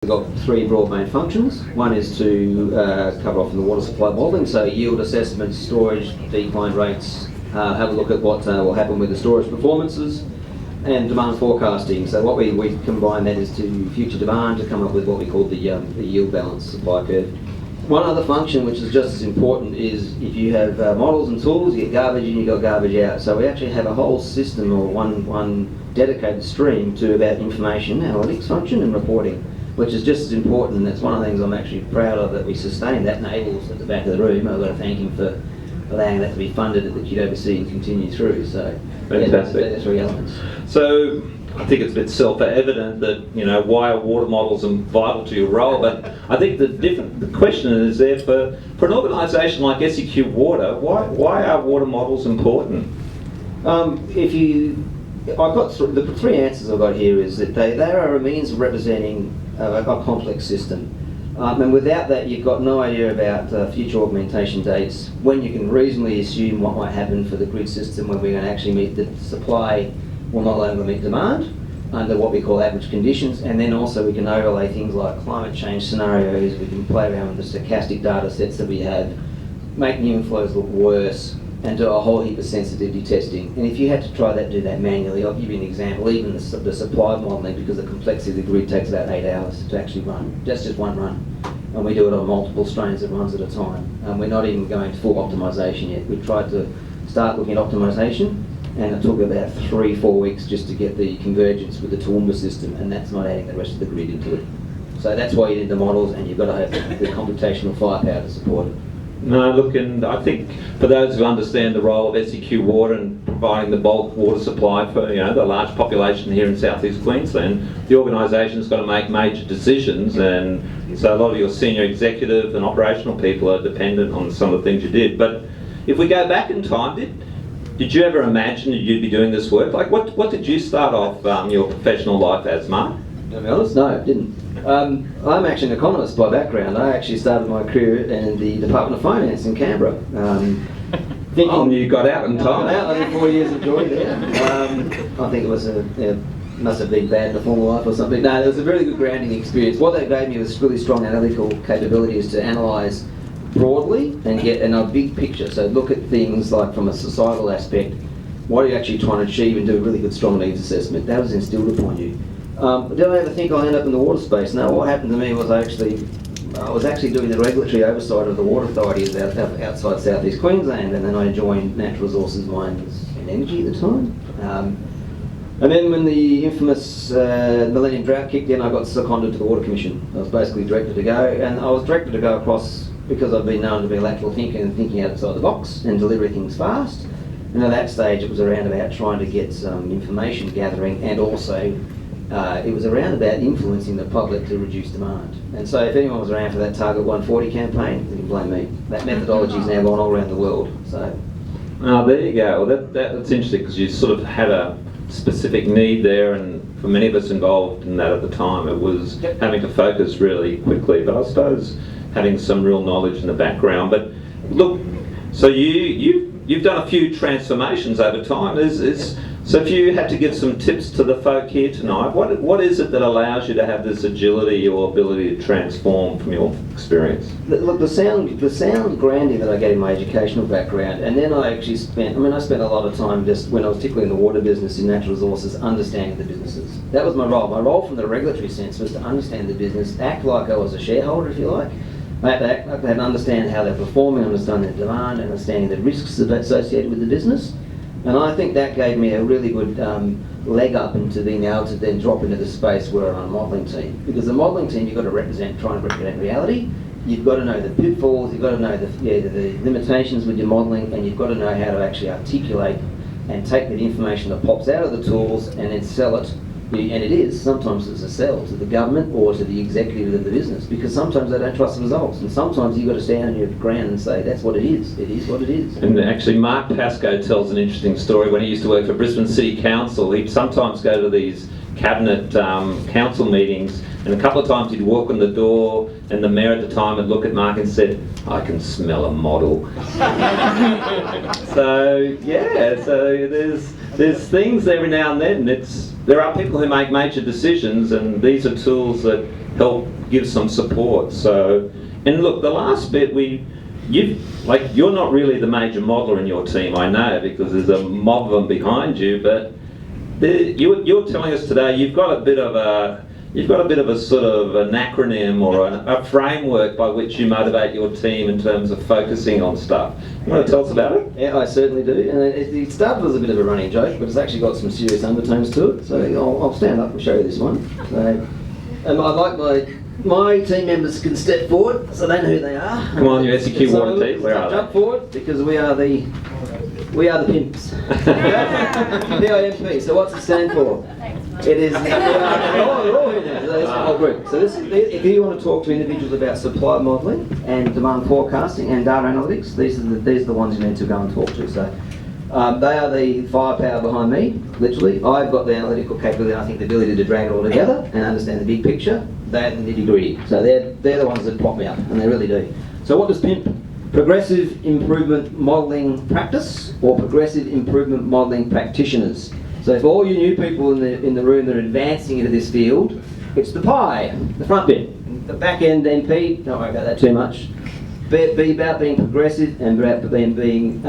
We've got three broad main functions. One is to cover off in the water supply modelling, so yield assessments, storage, decline rates, have a look at what will happen with the storage performances, and demand forecasting. So what we combine that is to future demand to come up with what we call the yield balance supply curve. One other function which is just as important is if you have models and tools, you get garbage in, you got garbage out. So we actually have a whole system or one dedicated stream to about information, analytics function and reporting, which is just as important, and that's one of the things I'm actually proud of that we sustain. That enables at the back of the room. I've got to thank him for allowing that to be funded at the QWMN and continue through. So fantastic. Yeah, the three elements. So I think it's a bit self-evident that, you know, why are water models vital to your role, but I think the question is there for an organisation like SEQ Water, why are water models important? I've got the three answers I've got here is that they are a means of representing a complex system. And without that, you've got no idea about future augmentation dates, when you can reasonably assume what might happen for the grid system when we're going to actually meet the supply will not longer meet demand under what we call average conditions, and then also we can overlay things like climate change scenarios. We can play around with the stochastic data sets that we have, make new inflows look worse, and do a whole heap of sensitivity testing. And if you had to try that, do that manually, I'll give you an example. Even the supply modelling, because the complexity of the grid takes about 8 hours to actually run. That's just one run. And we do it on multiple strains that runs at a time. And we're not even going to full optimisation yet. We've tried to start looking at optimisation, and it took about 3-4 weeks just to get the convergence with the Toowoomba system, and that's not adding the rest of the grid into it. So that's why you need the models, and you've got to have the computational firepower to support it. No, look, and I think for those who understand the role of SEQ Water and providing the bulk water supply for, you know, the large population here in southeast Queensland, the organisation's got to make major decisions, and so a lot of your senior executive and operational people are dependent on some of the things you did. But if we go back in time, did you ever imagine that you'd be doing this work? Like, what did you start off your professional life as, Mark? To be honest, no, I didn't. I'm actually an economist by background. I actually started my career in the Department of Finance in Canberra. You got out in time. I did 4 years of joy there. I think it was must have been bad in a former life or something. No, it was a very good grounding experience. What they gave me was really strong analytical capabilities to analyse broadly and get a big picture. So look at things like from a societal aspect, what are you actually trying to achieve, and do a really good strong needs assessment. That was instilled upon you. Did I ever think I'll end up in the water space? No, what happened to me was I was actually doing the regulatory oversight of the water authorities outside southeast Queensland, and then I joined Natural Resources, Mines and Energy at the time. And then when the infamous Millennium Drought kicked in, I got seconded to the Water Commission. I was basically directed to go, and I was directed to go across because I've been known to be a lateral thinker and thinking outside the box and deliver things fast. And at that stage, it was around about trying to get some information gathering, and also it was around about influencing the public to reduce demand. And so if anyone was around for that Target 140 campaign, you can blame me. That methodology is now gone all around the world. So. Oh, there you go. Well, that's interesting, because you sort of had a specific need there, and for many of us involved in that at the time, it was having to focus really quickly. But I suppose having some real knowledge in the background. But look, so you've done a few transformations over time. So if you had to give some tips to the folk here tonight, what is it that allows you to have this agility or ability to transform from your experience? Look, the sound grounding that I get in my educational background, and then I actually spent a lot of time just when I was particularly in the water business in natural resources, understanding the businesses. That was my role. My role from the regulatory sense was to understand the business, act like I was a shareholder, if you like. I had to understand how they're performing, understand their demand, understanding the risks associated with the business. And I think that gave me a really good leg up into being able to then drop into the space where I'm on a modelling team. Because the modelling team, you've got to try and represent reality. You've got to know the pitfalls, you've got to know the limitations with your modelling, and you've got to know how to actually articulate and take the information that pops out of the tools and then sell it. And sometimes it's a sell to the government or to the executive of the business, because sometimes they don't trust the results, and sometimes you've got to stand on your ground and say that's what it is what it is. And actually Mark Pascoe tells an interesting story. When he used to work for Brisbane City Council, he'd sometimes go to these cabinet council meetings, and a couple of times he'd walk in the door and the mayor at the time would look at Mark and said, "I can smell a model." So there's things every now and then. There are people who make major decisions, and these are tools that help give some support. So, and look, the last bit you're not really the major modeller in your team, I know, because there's a mob of them behind you. But you're telling us today you've got a bit of a sort of an acronym or a framework by which you motivate your team in terms of focusing on stuff. You want to tell us about it? Yeah, I certainly do. And it started as a bit of a running joke, but it's actually got some serious undertones to it. So I'll stand up and show you this one. So, I'd like my team members can step forward so they know who they are. Come on, you SEQ water team. Where are they? Jump forward because we are the pimps. PIMP. So what's it stand for? It is. Oh, group. So this, if you want to talk to individuals about supply modelling and demand forecasting and data analytics, these are the ones you need to go and talk to. So they are the firepower behind me. Literally, I've got the analytical capability. I think the ability to drag it all together and understand the big picture. They're the nitty gritty. So they're the ones that pop me up, and they really do. So what does PIMP? Progressive Improvement Modelling Practice, or Progressive Improvement Modelling Practitioners. So if all you new people in the room that are advancing into this field, it's the pie, the front bit. The back end MP, don't worry about that too much. Be about being progressive and about being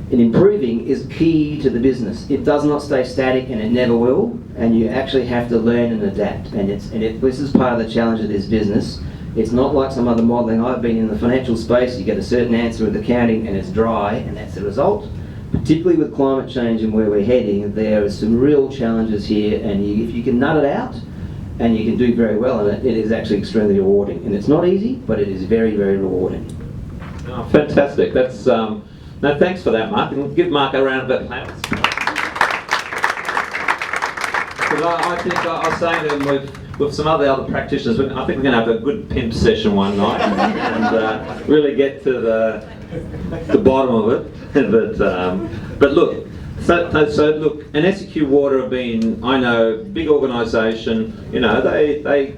and improving is key to the business. It does not stay static, and it never will. And you actually have to learn and adapt. And this is part of the challenge of this business. It's not like some other modelling. I've been in the financial space. You get a certain answer with accounting, and it's dry, and that's the result. Particularly with climate change and where we're heading, there are some real challenges here. And if you can nut it out, and you can do very well in it, it is actually extremely rewarding. And it's not easy, but it is very, very rewarding. Oh, fantastic. That's no, thanks for that, Mark. And give Mark a round of applause. Because I think I was saying to him with some other practitioners, I think we're going to have a good pimp session one night and really get to the bottom of it. But look, so look, and SEQ Water have been, I know, big organisation. You know, they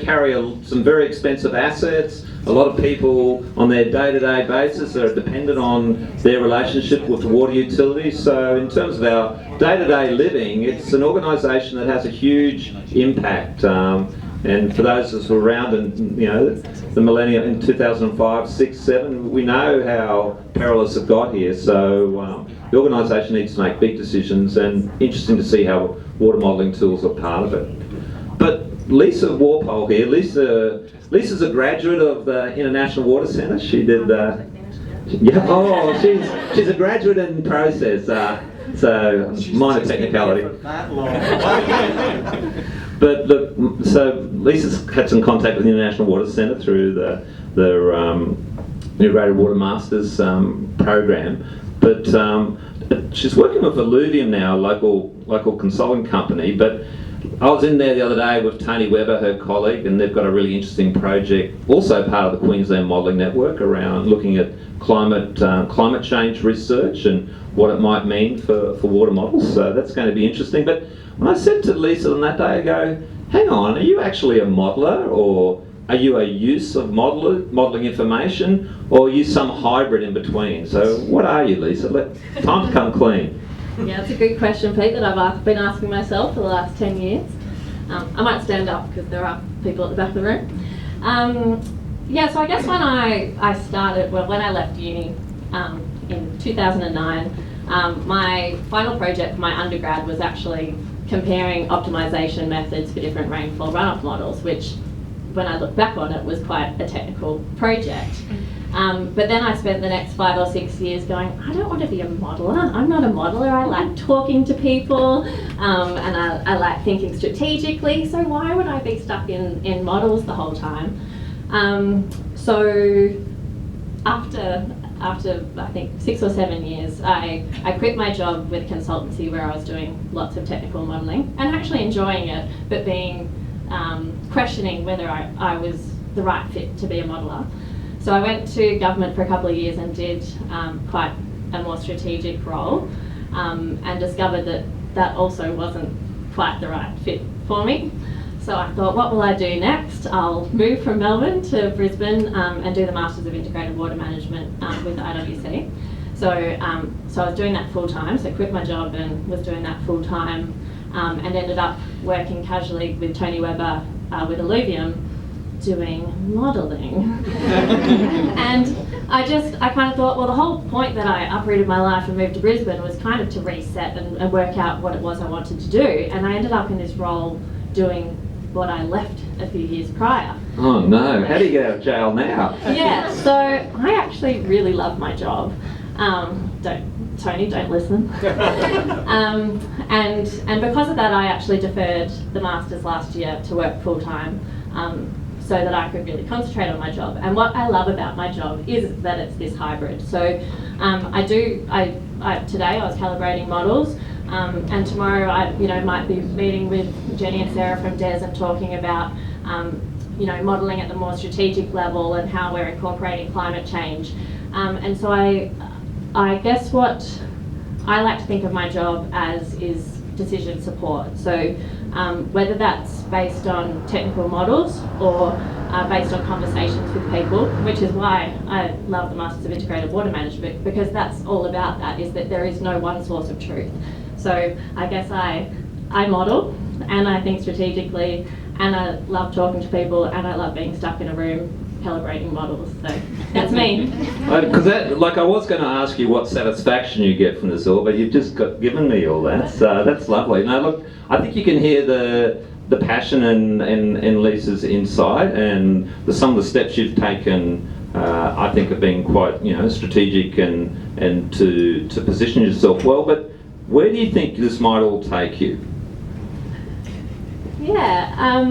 carry some very expensive assets. A lot of people on their day-to-day basis are dependent on their relationship with the water utility. So in terms of our day-to-day living, it's an organisation that has a huge impact. And for those of us who were around in the millennium in 2005, 6, 7, we know how perilous it got here. So the organisation needs to make big decisions, and interesting to see how water modelling tools are part of it. But Lisa Warpole here. Lisa's a graduate of the International Water Centre. She did she's a graduate in process. So minor technicality. But look, so Lisa's had some contact with the International Water Centre through the Integrated Water Masters program. But she's working with Alluvium now, a local consulting company. But I was in there the other day with Tony Webber, her colleague, and they've got a really interesting project, also part of the Queensland Modelling Network, around looking at climate change research and what it might mean for water models. So that's going to be interesting. But when I said to Lisa on that day, I go, hang on, are you actually a modeller, or are you a use of modelling information, or are you some hybrid in between? So what are you, Lisa? Time to come clean. Yeah, it's a good question, Pete, that I've been asking myself for the last 10 years. I might stand up because there are people at the back of the room. So I guess when I started, when I left uni in 2009, my final project for my undergrad was actually comparing optimisation methods for different rainfall runoff models, which, when I look back on it, was quite a technical project. But then I spent the next 5 or 6 years going, I don't want to be a modeller. I'm not a modeller. I like talking to people, and I like thinking strategically. So why would I be stuck in models the whole time? So after I think 6 or 7 years, I quit my job with a consultancy where I was doing lots of technical modelling and actually enjoying it, but questioning whether I was the right fit to be a modeller. So I went to government for a couple of years and did quite a more strategic role, and discovered that also wasn't quite the right fit for me. So I thought, what will I do next? I'll move from Melbourne to Brisbane and do the Masters of Integrated Water Management with the IWC. So I was doing that full time, so quit my job and was doing that full time, and ended up working casually with Tony Webber with Alluvium doing modelling. And I kind of thought, well, the whole point that I uprooted my life and moved to Brisbane was kind of to reset and work out what it was I wanted to do. And I ended up in this role doing what I left a few years prior. Oh no, how do you get out of jail now? Yeah, so I actually really love my job. Tony, don't listen. And because of that, I actually deferred the Masters last year to work full time, so that I could really concentrate on my job. And what I love about my job is that it's this hybrid. So today I was calibrating models, and tomorrow I might be meeting with Jenny and Sarah from DES and talking about modelling at the more strategic level and how we're incorporating climate change. And so I guess what I like to think of my job as is decision support. So whether that's based on technical models or based on conversations with people, which is why I love the Masters of Integrated Water Management, because that's all about that, is that there is no one source of truth. So I guess I model and I think strategically, and I love talking to people, and I love being stuck in a room calibrating models. So that's me. Because I was going to ask you what satisfaction you get from this all, but you've just given me all that. So that's lovely. Now look, I think you can hear the passion in Lisa's insight, and some of the steps you've taken. I think have been quite strategic and to position yourself well. But where do you think this might all take you? Yeah, I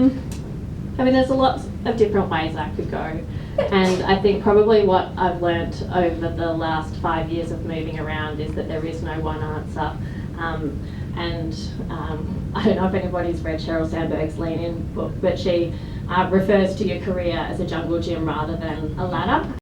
mean, there's a lot of different ways I could go, and I think probably what I've learnt over the last 5 years of moving around is that there is no one answer. I don't know if anybody's read Sheryl Sandberg's Lean In book, but she refers to your career as a jungle gym rather than a ladder.